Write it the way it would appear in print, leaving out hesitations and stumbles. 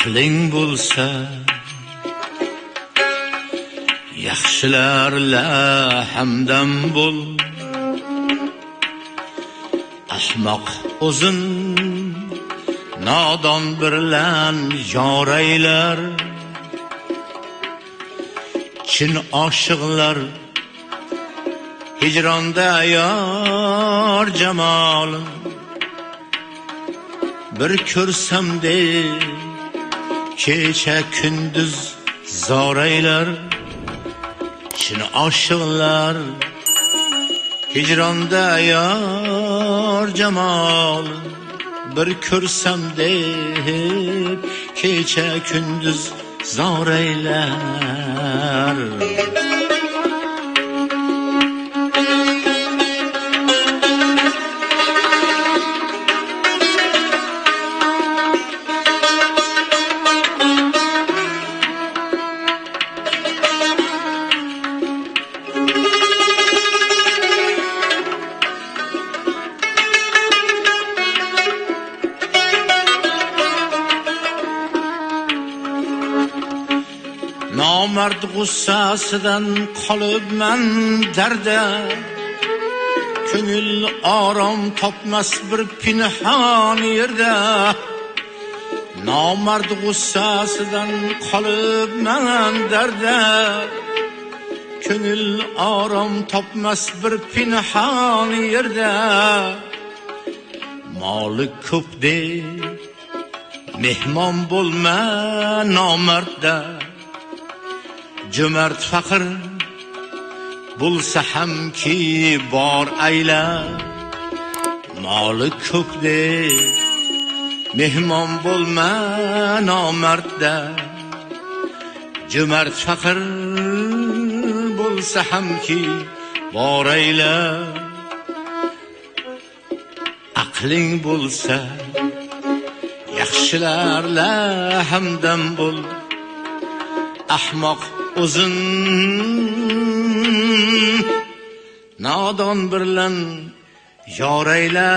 aqling bo'lsa yaxshilarla hamdam bo'l. Ahmoq o'zin nodon bilan yor aylar. Chin oshiqlar hijronda yor jamolin bir ko'rsam de kecha kunduz zor aylar. Chin oshiqlar hijronda yor jamolin bir ko'rsam de kecha kunduz zor aylar. Nomard g'ussasidan qolibman darda, ko'ngil orom topmas bir pinhon yerda. Nomard g'ussasidan qolibman darda, ko'ngil orom topmas bir pinhon yerda. Moli ko'p deb mehmon bo'lma nomardda, jo'mard faqir bo'lsa hamki bor ayla. Moli ko'p deb mehmon bo'lma nomardda, jo'mard faqir bo'lsa hamki bor ayla. Aqling bo'lsa yaxshilarla hamdam bo'l. Ahmoq o'zin nodon bilan yor ayla.